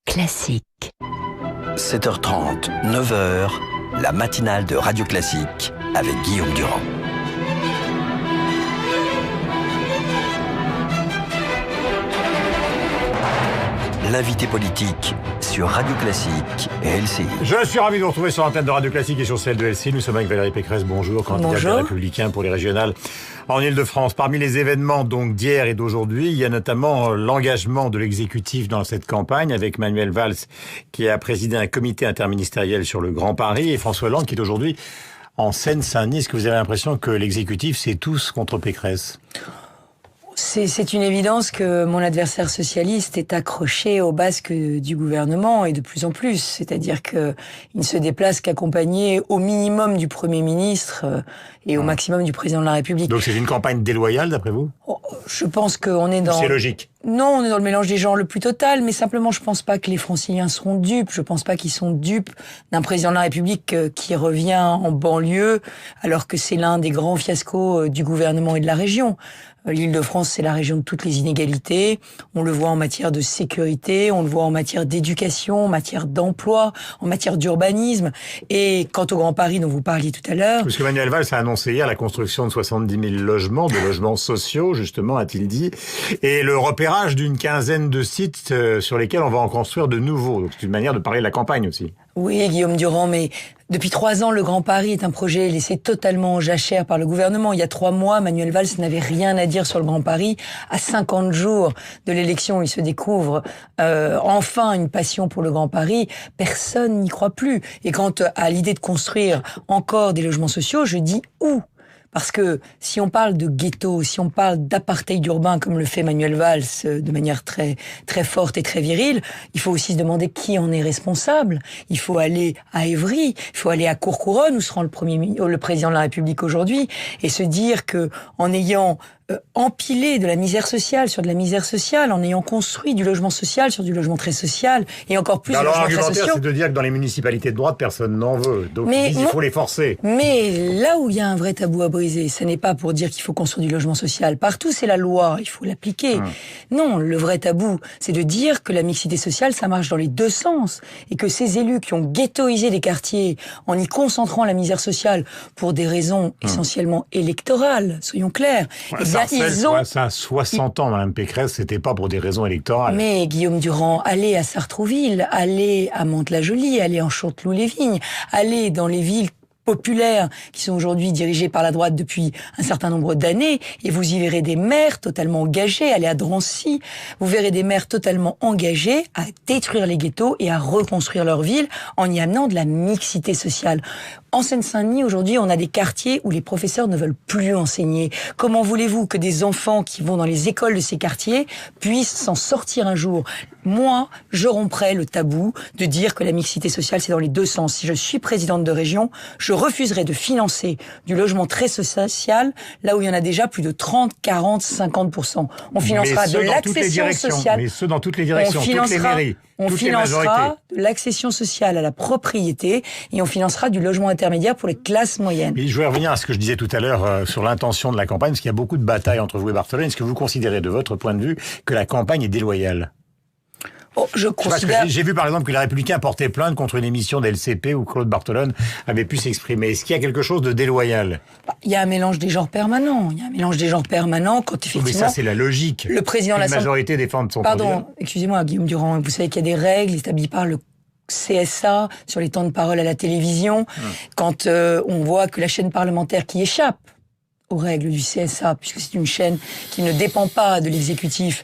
Classique. 7h30, 9h, la matinale de Radio Classique avec Guillaume Durand. L'invité politique sur Radio Classique et LCI. Je suis ravi de vous retrouver sur l'antenne de Radio Classique et sur celle de LCI. Nous sommes avec Valérie Pécresse. Bonjour, candidate des Républicains pour les régionales en Ile-de-France. Parmi les événements donc d'hier et d'aujourd'hui, il y a notamment l'engagement de l'exécutif dans cette campagne avec Manuel Valls qui a présidé un comité interministériel sur le Grand Paris et François Hollande qui est aujourd'hui en Seine-Saint-Denis. Est-ce que vous avez l'impression que l'exécutif c'est tous contre Pécresse ? C'est une évidence que mon adversaire socialiste est accroché au basque du gouvernement et de plus en plus. C'est-à-dire qu'il ne se déplace qu'accompagné au minimum du Premier ministre et au maximum du Président de la République. Donc c'est une campagne déloyale d'après vous ? Je pense qu'on est dans... C'est logique. Non, on est dans le mélange des genres le plus total, mais simplement je pense pas que les Franciliens seront dupes. Je pense pas qu'ils sont dupes d'un Président de la République qui revient en banlieue alors que c'est l'un des grands fiascos du gouvernement et de la région. L'Île-de-France, c'est la région de toutes les inégalités. On le voit en matière de sécurité, on le voit en matière d'éducation, en matière d'emploi, en matière d'urbanisme. Et quant au Grand Paris dont vous parliez tout à l'heure... Parce que Manuel Valls a annoncé hier la construction de 70 000 logements, de logements sociaux, justement, a-t-il dit, et le repérage d'une quinzaine de sites sur lesquels on va en construire de nouveaux. Donc c'est une manière de parler de la campagne aussi. Oui, Guillaume Durand, mais depuis 3 ans, le Grand Paris est un projet laissé totalement en jachère par le gouvernement. Il y a 3 mois, Manuel Valls n'avait rien à dire sur le Grand Paris. À 50 jours de l'élection, il se découvre enfin une passion pour le Grand Paris. Personne n'y croit plus. Et quant à l'idée de construire encore des logements sociaux, je dis où ? Parce que si on parle de ghetto, si on parle d'apartheid urbain comme le fait Manuel Valls de manière très très forte et très virile, il faut aussi se demander qui en est responsable. Il faut aller à Évry, il faut aller à Courcouronnes où se rend le président de la République aujourd'hui et se dire que en ayant empilé de la misère sociale sur de la misère sociale, en ayant construit du logement social sur du logement très social, et encore plus de logements très sociaux. Alors l'argumentaire, c'est de dire que dans les municipalités de droite, personne n'en veut. Donc ils disent il faut les forcer. Mais là où il y a un vrai tabou à briser, ce n'est pas pour dire qu'il faut construire du logement social. Partout, c'est la loi, il faut l'appliquer. Non, le vrai tabou, c'est de dire que la mixité sociale, ça marche dans les deux sens. Et que ces élus qui ont ghettoisé les quartiers en y concentrant la misère sociale pour des raisons essentiellement électorales, soyons clairs, ça a 60 ans, Mme Pécresse, c'était pas pour des raisons électorales. Mais Guillaume Durand, allez à Sartrouville, allez à Mantes-la-Jolie, allez en Chanteloup-les-Vignes, allez dans les villes populaires qui sont aujourd'hui dirigées par la droite depuis un certain nombre d'années, et vous y verrez des maires totalement engagés. Allez à Drancy, vous verrez des maires totalement engagés à détruire les ghettos et à reconstruire leur ville en y amenant de la mixité sociale. En Seine-Saint-Denis, aujourd'hui, on a des quartiers où les professeurs ne veulent plus enseigner. Comment voulez-vous que des enfants qui vont dans les écoles de ces quartiers puissent s'en sortir un jour ? Moi, je romprais le tabou de dire que la mixité sociale, c'est dans les deux sens. Si je suis présidente de région, je refuserai de financer du logement très social, là où il y en a déjà plus de 30, 40, 50%. On financera de l'accession sociale. Mais ce dans toutes les directions, toutes les mairies. On financera de l'accession sociale à la propriété et on financera du logement intermédiaire pour les classes moyennes. Et je vais revenir à ce que je disais tout à l'heure sur l'intention de la campagne, parce qu'il y a beaucoup de batailles entre vous et Barthelone. Est-ce que vous considérez, de votre point de vue, que la campagne est déloyale ? Je considère... J'ai vu par exemple que les Républicains portaient plainte contre une émission d'LCP où Claude Barthelone avait pu s'exprimer. Est-ce qu'il y a quelque chose de déloyal ? Il y a un mélange des genres permanent. Il y a un mélange des genres permanent quand effectivement... Mais ça, c'est la logique. Le président de la majorité défende son candidat. Pardon, excusez-moi, Guillaume Durand. Vous savez qu'il y a des règles établies par le CSA sur les temps de parole à la télévision. Quand on voit que la chaîne parlementaire qui échappe aux règles du CSA, puisque c'est une chaîne qui ne dépend pas de l'exécutif,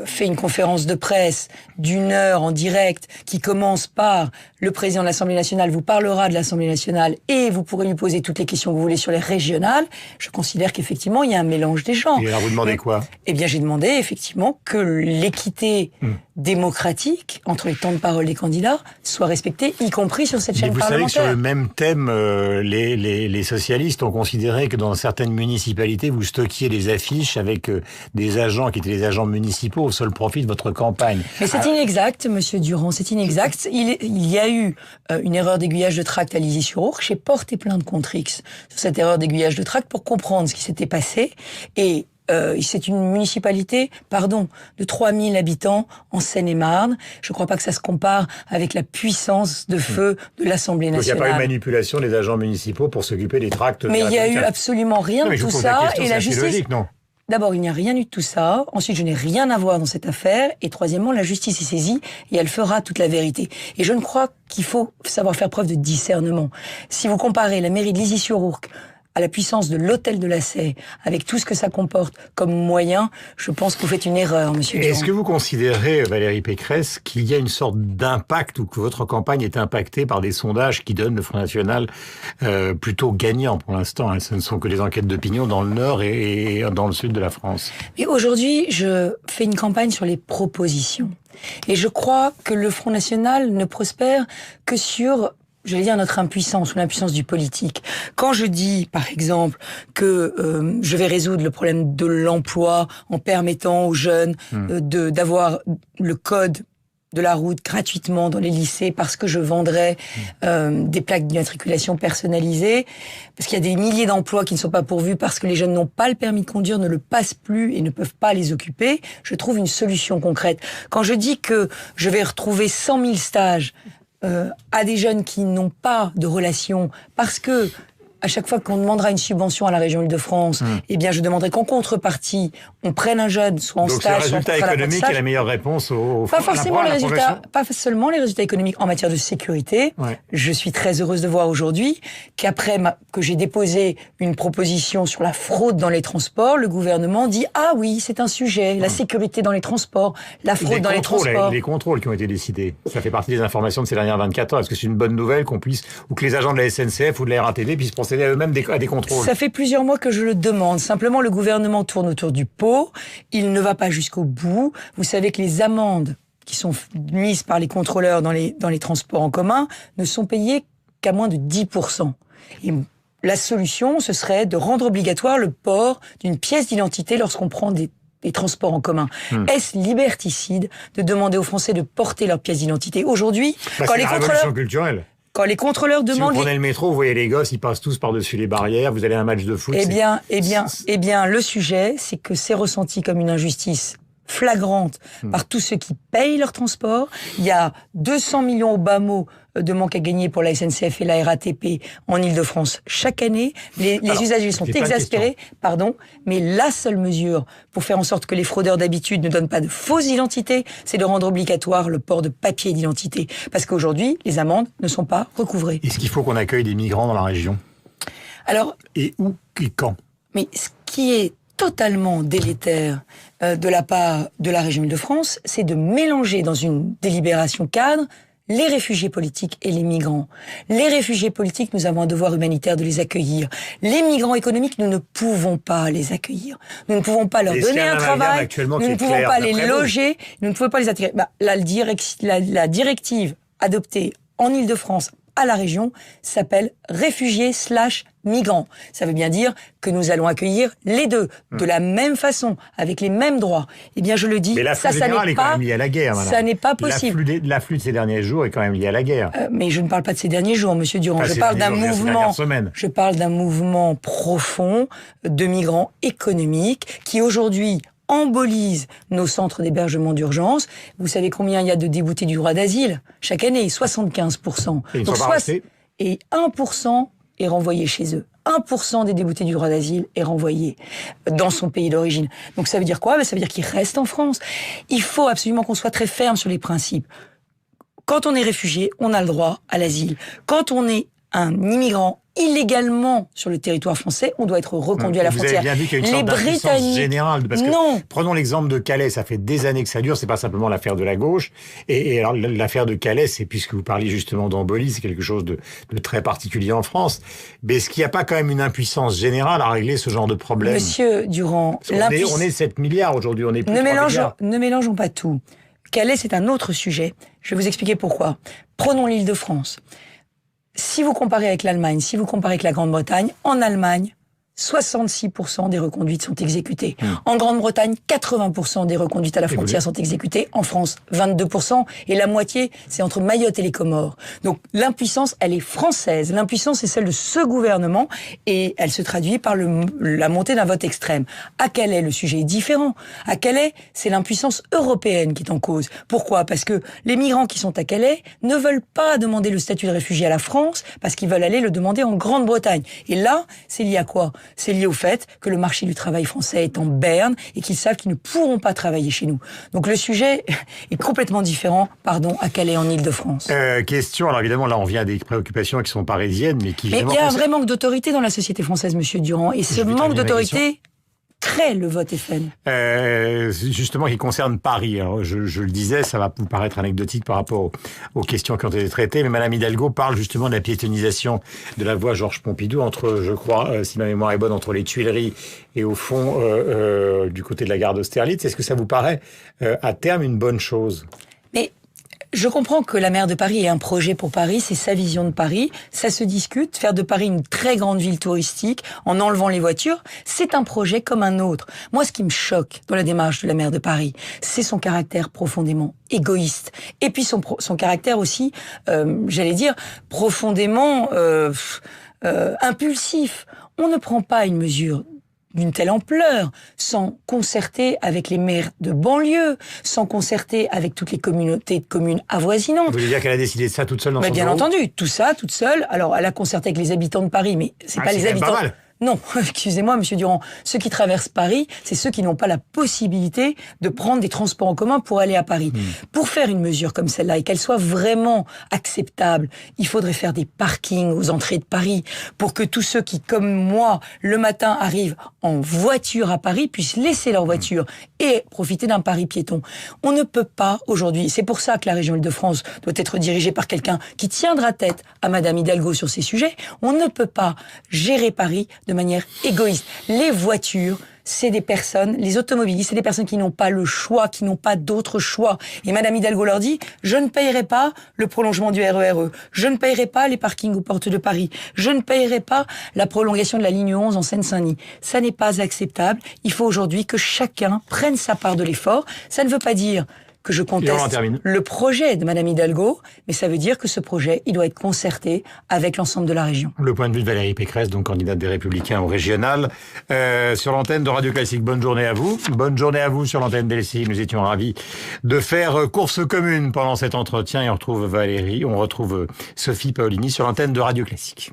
fait une conférence de presse d'1 heure en direct qui commence par le président de l'Assemblée nationale vous parlera de l'Assemblée nationale et vous pourrez lui poser toutes les questions que vous voulez sur les régionales. Je considère qu'effectivement, il y a un mélange des genres. Et alors vous demandez quoi ? Eh bien, j'ai demandé effectivement que l'équité démocratique entre les temps de parole des candidats soit respectée, y compris sur cette chaîne parlementaire. Vous savez que sur le même thème, les socialistes ont considéré que dans certaines municipalités, vous stockiez des affiches avec des agents qui étaient des agents municipaux au seul profit de votre campagne. Mais c'est inexact, monsieur Durand, c'est inexact. Il y a eu une erreur d'aiguillage de tract à Lizy-sur-Ourcq. J'ai porté plainte contre X sur cette erreur d'aiguillage de tract pour comprendre ce qui s'était passé. Et c'est une municipalité, de 3000 habitants en Seine-et-Marne. Je ne crois pas que ça se compare avec la puissance de feu de l'Assemblée nationale. Donc il n'y a pas eu manipulation des agents municipaux pour s'occuper des tracts. Mais il n'y a eu absolument rien de tout ça. Et la justice... logique, non ? D'abord, il n'y a rien eu de tout ça. Ensuite, je n'ai rien à voir dans cette affaire. Et troisièmement, la justice est saisie et elle fera toute la vérité. Et je ne crois qu'il faut savoir faire preuve de discernement. Si vous comparez la mairie de Lizy-sur-Ourcq à la puissance de l'hôtel de la Sey, avec tout ce que ça comporte comme moyen, je pense que vous faites une erreur, monsieur Durand. Est-ce que vous considérez, Valérie Pécresse, qu'il y a une sorte d'impact ou que votre campagne est impactée par des sondages qui donnent le Front National plutôt gagnant pour l'instant, hein. Ce ne sont que des enquêtes d'opinion dans le Nord et dans le Sud de la France. Mais aujourd'hui, je fais une campagne sur les propositions. Et je crois que le Front National ne prospère que sur... notre impuissance ou l'impuissance du politique. Quand je dis, par exemple, que je vais résoudre le problème de l'emploi en permettant aux jeunes d'avoir le code de la route gratuitement dans les lycées parce que je vendrais des plaques d'immatriculation personnalisées, parce qu'il y a des milliers d'emplois qui ne sont pas pourvus parce que les jeunes n'ont pas le permis de conduire, ne le passent plus et ne peuvent pas les occuper, je trouve une solution concrète. Quand je dis que je vais retrouver 100 000 stages à des jeunes qui n'ont pas de relation, parce que à chaque fois qu'on demandera une subvention à la région Île-de-France, eh bien, je demanderai qu'en contrepartie, on prenne un jeune, soit en stage, soit en résultat économique est la meilleure réponse au pas forcément les résultats, pas seulement les résultats économiques en matière de sécurité. Ouais. Je suis très heureuse de voir aujourd'hui qu'après que j'ai déposé une proposition sur la fraude dans les transports, le gouvernement dit ah oui, c'est un sujet, la sécurité dans les transports, la fraude dans les transports. Les contrôles qui ont été décidés, ça fait partie des informations de ces dernières 24 heures. Est-ce que c'est une bonne nouvelle qu'on puisse, ou que les agents de la SNCF ou de la RATP puissent procéder à eux-mêmes à des contrôles? Ça fait plusieurs mois que je le demande. Simplement, le gouvernement tourne autour du pot. Il ne va pas jusqu'au bout. Vous savez que les amendes qui sont mises par les contrôleurs dans les transports en commun ne sont payées qu'à moins de 10%. Et la solution, ce serait de rendre obligatoire le port d'une pièce d'identité lorsqu'on prend des transports en commun. Est-ce liberticide de demander aux Français de porter leur pièce d'identité? Aujourd'hui, quand les contrôleurs... culturelle. Quand les contrôleurs demandent... Si vous prenez le métro, vous voyez les gosses, ils passent tous par-dessus les barrières, vous allez à un match de foot... Eh bien, le sujet, c'est que c'est ressenti comme une injustice flagrante par tous ceux qui payent leur transport. Il y a 200 millions au bas mot de manque à gagner pour la SNCF et la RATP en Île-de-France chaque année. Les usagers sont exaspérés, mais la seule mesure pour faire en sorte que les fraudeurs d'habitude ne donnent pas de fausses identités, c'est de rendre obligatoire le port de papier d'identité. Parce qu'aujourd'hui, les amendes ne sont pas recouvrées. Est-ce qu'il faut qu'on accueille des migrants dans la région? Alors, et où et quand? Mais ce qui est totalement délétère de la part de la région Île-de-France, c'est de mélanger dans une délibération cadre les réfugiés politiques et les migrants. Les réfugiés politiques, nous avons un devoir humanitaire de les accueillir. Les migrants économiques, nous ne pouvons pas les accueillir. Nous ne pouvons pas leur donner un travail. Nous ne pouvons pas les loger. Nous ne pouvons pas les attirer. La directive adoptée en Île-de-France à la région s'appelle réfugiés/migrants. Ça veut bien dire que nous allons accueillir les deux de la même façon, avec les mêmes droits. Eh bien, je le dis, mais ça n'est pas, quand même lié à la guerre, madame. Ça n'est pas possible. L'afflux de ces derniers jours est quand même lié à la guerre. Mais je ne parle pas de ces derniers jours, monsieur Durand. Je parle d'un mouvement. Je parle d'un mouvement profond de migrants économiques qui aujourd'hui embolise nos centres d'hébergement d'urgence. Vous savez combien il y a de déboutés du droit d'asile chaque année? 75%. Et 1% est renvoyé chez eux. 1% des déboutés du droit d'asile est renvoyé dans son pays d'origine. Donc ça veut dire quoi? Ça veut dire qu'ils restent en France. Il faut absolument qu'on soit très ferme sur les principes. Quand on est réfugié, on a le droit à l'asile. Quand on est un immigrant illégalement sur le territoire français, on doit être reconduit à la frontière. Vous avez bien vu qu'il y a une sorte d'impuissance générale. Parce que, prenons l'exemple de Calais, ça fait des années que ça dure, c'est pas simplement l'affaire de la gauche. Et alors, l'affaire de Calais, c'est, puisque vous parliez justement d'embolie, c'est quelque chose de très particulier en France. Mais est-ce qu'il n'y a pas quand même une impuissance générale à régler ce genre de problème? Monsieur Durand, on est 7 milliards aujourd'hui, on est plus de 3 milliards. Ne mélangeons pas tout. Calais, c'est un autre sujet. Je vais vous expliquer pourquoi. Prenons l'Île-de-France. Si vous comparez avec l'Allemagne, si vous comparez avec la Grande-Bretagne, en Allemagne, 66% des reconduites sont exécutées. En Grande-Bretagne, 80% des reconduites à la frontière sont exécutées. En France, 22%. Et la moitié, c'est entre Mayotte et les Comores. Donc l'impuissance, elle est française. L'impuissance est celle de ce gouvernement et elle se traduit par la montée d'un vote extrême. À Calais, le sujet est différent. À Calais, c'est l'impuissance européenne qui est en cause. Pourquoi ? Parce que les migrants qui sont à Calais ne veulent pas demander le statut de réfugié à la France parce qu'ils veulent aller le demander en Grande-Bretagne. Et là, c'est lié à quoi ? C'est lié au fait que le marché du travail français est en berne et qu'ils savent qu'ils ne pourront pas travailler chez nous. Donc le sujet est complètement différent, à Calais, en Île-de-France. Question, alors évidemment, là on vient des préoccupations qui sont parisiennes, mais qui... Mais il y a un vrai manque d'autorité dans la société française, Monsieur Durand, et ce manque d'autorité crée le vote FN. Justement, qui concerne Paris. Alors, je le disais, ça va vous paraître anecdotique par rapport aux questions qui ont été traitées, mais Madame Hidalgo parle justement de la piétonisation de la voie Georges Pompidou entre, je crois, si ma mémoire est bonne, entre les Tuileries et au fond du côté de la gare d'Austerlitz. Est-ce que ça vous paraît à terme une bonne chose ? Mais je comprends que la maire de Paris ait un projet pour Paris, c'est sa vision de Paris, ça se discute, faire de Paris une très grande ville touristique en enlevant les voitures, c'est un projet comme un autre. Moi, ce qui me choque dans la démarche de la maire de Paris, c'est son caractère profondément égoïste. Et puis son caractère aussi, profondément impulsif. On ne prend pas une mesure d'une telle ampleur, sans concerter avec les maires de banlieue, sans concerter avec toutes les communautés de communes avoisinantes. Vous voulez dire qu'elle a décidé de ça toute seule dans son bureau ? Bien entendu, tout ça, toute seule. Alors, elle a concerté avec les habitants de Paris, mais c'est pas les habitants... Pas mal. Non, excusez-moi, Monsieur Durand. Ceux qui traversent Paris, c'est ceux qui n'ont pas la possibilité de prendre des transports en commun pour aller à Paris. Pour faire une mesure comme celle-là et qu'elle soit vraiment acceptable, il faudrait faire des parkings aux entrées de Paris pour que tous ceux qui, comme moi, le matin arrivent en voiture à Paris puissent laisser leur voiture et profiter d'un Paris piéton. On ne peut pas aujourd'hui. C'est pour ça que la région Île-de-France doit être dirigée par quelqu'un qui tiendra tête à Madame Hidalgo sur ces sujets. On ne peut pas gérer Paris de manière égoïste. Les voitures, c'est des personnes, les automobilistes, c'est des personnes qui n'ont pas le choix, qui n'ont pas d'autre choix. Et Madame Hidalgo leur dit, je ne payerai pas le prolongement du RERE, je ne payerai pas les parkings aux portes de Paris, je ne payerai pas la prolongation de la ligne 11 en Seine-Saint-Denis. Ça n'est pas acceptable. Il faut aujourd'hui que chacun prenne sa part de l'effort. Ça ne veut pas dire que je conteste le projet de Madame Hidalgo, mais ça veut dire que ce projet, il doit être concerté avec l'ensemble de la région. Le point de vue de Valérie Pécresse, donc candidate des Républicains au régional, sur l'antenne de Radio Classique. Bonne journée à vous. Bonne journée à vous sur l'antenne d'LCI. Nous étions ravis de faire course commune pendant cet entretien et on retrouve Sophie Paolini sur l'antenne de Radio Classique.